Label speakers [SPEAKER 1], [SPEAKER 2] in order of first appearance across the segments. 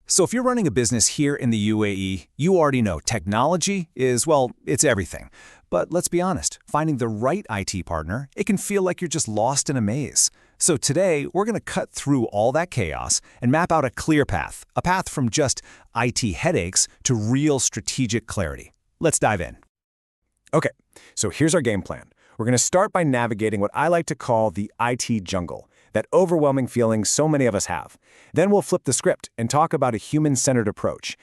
[SPEAKER 1] So if you're running a business here in the UAE, you already know technology is, well, it's everything. But let's be honest, finding the right IT partner, it can feel like you're just lost in a maze. So today, we're going to cut through all that chaos and map out a clear path, a path from just IT headaches to real strategic clarity. Let's dive in. Okay, so here's our game plan. We're going to start by navigating what I like to call the IT jungle, that overwhelming feeling so many of us have. Then we'll flip the script and talk about a human-centered approach,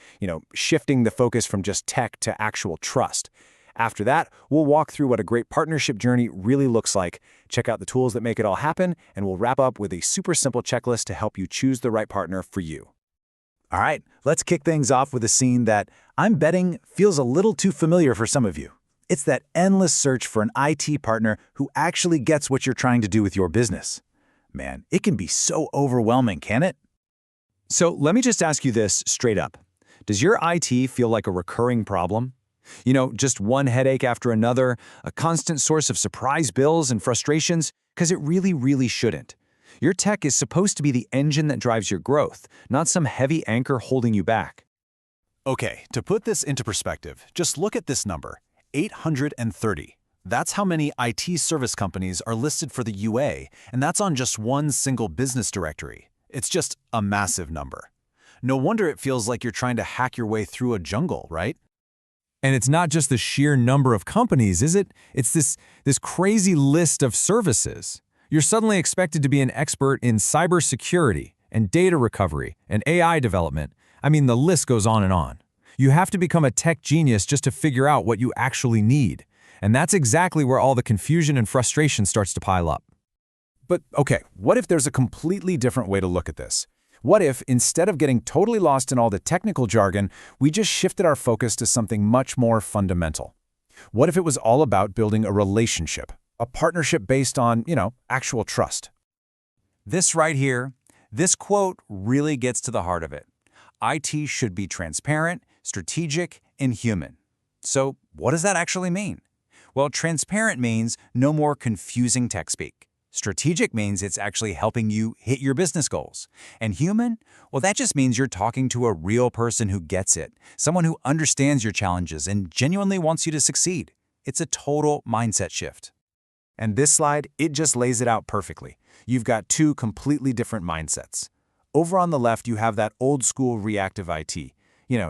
[SPEAKER 1] shifting the focus from just tech to actual trust. After that, we'll walk through what a great partnership journey really looks like, check out the tools that make it all happen, and we'll wrap up with a super simple checklist to help you choose the right partner for you. All right, let's kick things off with a scene that I'm betting feels a little too familiar for some of you. It's that endless search for an IT partner who actually gets what you're trying to do with your business. Man, it can be so overwhelming, can't it? So let me just ask you this straight up. Does your IT feel like a recurring problem? Just one headache after another, a constant source of surprise bills and frustrations? Because it really, really shouldn't. Your tech is supposed to be the engine that drives your growth, not some heavy anchor holding you back. Okay, to put this into perspective, just look at this number, 830. That's how many IT service companies are listed for the UA, and that's on just one single business directory. It's just a massive number. No wonder it feels like you're trying to hack your way through a jungle, right? And it's not just the sheer number of companies, is it? It's this crazy list of services. You're suddenly expected to be an expert in cybersecurity and data recovery and AI development. I mean, the list goes on and on. You have to become a tech genius just to figure out what you actually need. And that's exactly where all the confusion and frustration starts to pile up. But okay, what if there's a completely different way to look at this? What if, instead of getting totally lost in all the technical jargon, we just shifted our focus to something much more fundamental? What if it was all about building a relationship, a partnership based on, actual trust? This right here, this quote really gets to the heart of it. IT should be transparent, strategic, and human. So what does that actually mean? Well, transparent means no more confusing tech speak. Strategic means it's actually helping you hit your business goals. And human? Well, that just means you're talking to a real person who gets it, someone who understands your challenges and genuinely wants you to succeed. It's a total mindset shift. And this slide, it just lays it out perfectly. You've got two completely different mindsets. Over on the left, you have that old school reactive IT,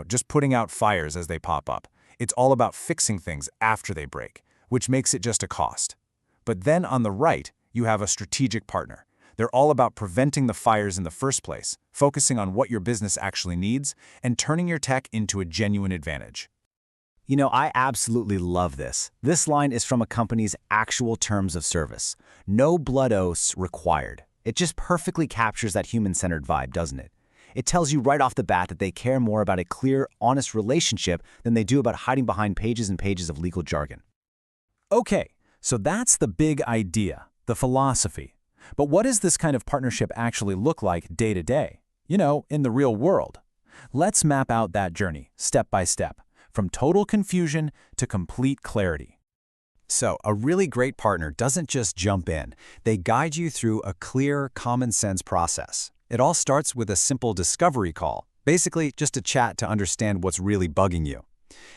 [SPEAKER 1] just putting out fires as they pop up. It's all about fixing things after they break, which makes it just a cost. But then on the right, you have a strategic partner. They're all about preventing the fires in the first place, focusing on what your business actually needs, and turning your tech into a genuine advantage. I absolutely love this. This line is from a company's actual terms of service. No blood oaths required. It just perfectly captures that human-centered vibe, doesn't it? It tells you right off the bat that they care more about a clear, honest relationship than they do about hiding behind pages and pages of legal jargon. Okay, so that's the big idea, the philosophy. But what does this kind of partnership actually look like day to day? In the real world. Let's map out that journey, step by step, from total confusion to complete clarity. So, a really great partner doesn't just jump in. They guide you through a clear, common-sense process. It all starts with a simple discovery call, basically just a chat to understand what's really bugging you.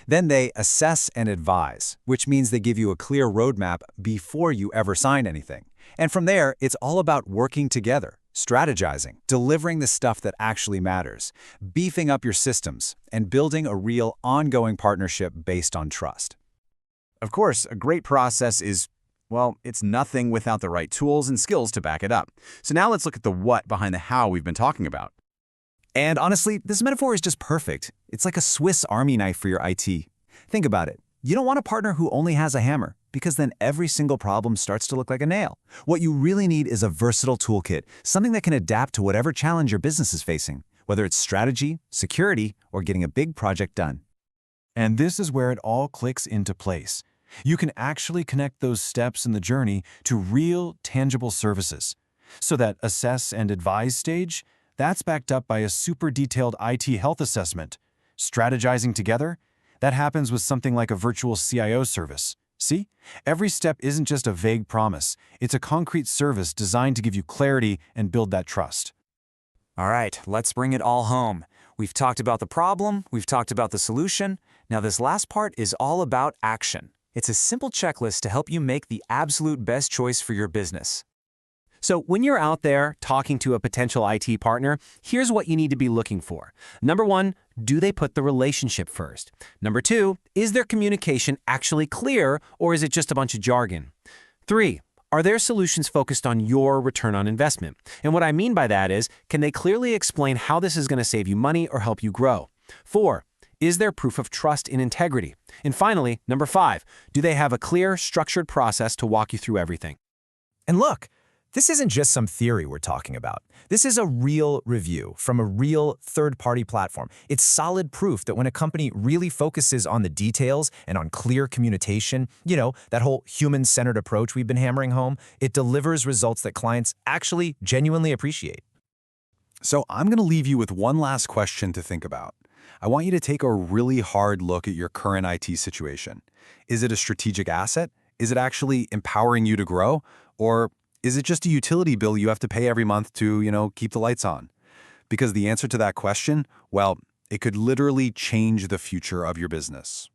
[SPEAKER 1] Then they assess and advise, which means they give you a clear roadmap before you ever sign anything. And from there, it's all about working together, strategizing, delivering the stuff that actually matters, beefing up your systems, and building a real, ongoing partnership based on trust. Of course, a great process is, it's nothing without the right tools and skills to back it up. So now let's look at the what behind the how we've been talking about. And honestly, this metaphor is just perfect. It's like a Swiss Army knife for your IT. Think about it. You don't want a partner who only has a hammer, because then every single problem starts to look like a nail. What you really need is a versatile toolkit, something that can adapt to whatever challenge your business is facing, whether it's strategy, security, or getting a big project done. And this is where it all clicks into place. You can actually connect those steps in the journey to real, tangible services. So that assess and advise stage, that's backed up by a super detailed IT health assessment. Strategizing together, that happens with something like a virtual CIO service. See? Every step isn't just a vague promise. It's a concrete service designed to give you clarity and build that trust. All right, let's bring it all home.
[SPEAKER 2] We've talked about the problem, we've talked about the solution. Now this last part is all about action. It's a simple checklist to help you make the absolute best choice for your business.
[SPEAKER 1] So when you're out there talking to a potential IT partner, here's what you need to be looking for. Number 1, do they put the relationship first? Number 2, is their communication actually clear, or is it just a bunch of jargon? 3, are their solutions focused on your return on investment? And what I mean by that is, can they clearly explain how this is going to save you money or help you grow? 4, is there proof of trust and integrity? And finally, number 5, do they have a clear, structured process to walk you through everything?
[SPEAKER 3] And look, this isn't just some theory we're talking about. This is a real review from a real third-party platform. It's solid proof that when a company really focuses on the details and on clear communication, that whole human-centered approach we've been hammering home, it delivers results that clients actually genuinely appreciate.
[SPEAKER 4] So I'm going to leave you with one last question to think about. I want you to take a really hard look at your current IT situation. Is it a strategic asset? Is it actually empowering you to grow? Or is it just a utility bill you have to pay every month to, keep the lights on? Because the answer to that question, well, it could literally change the future of your business.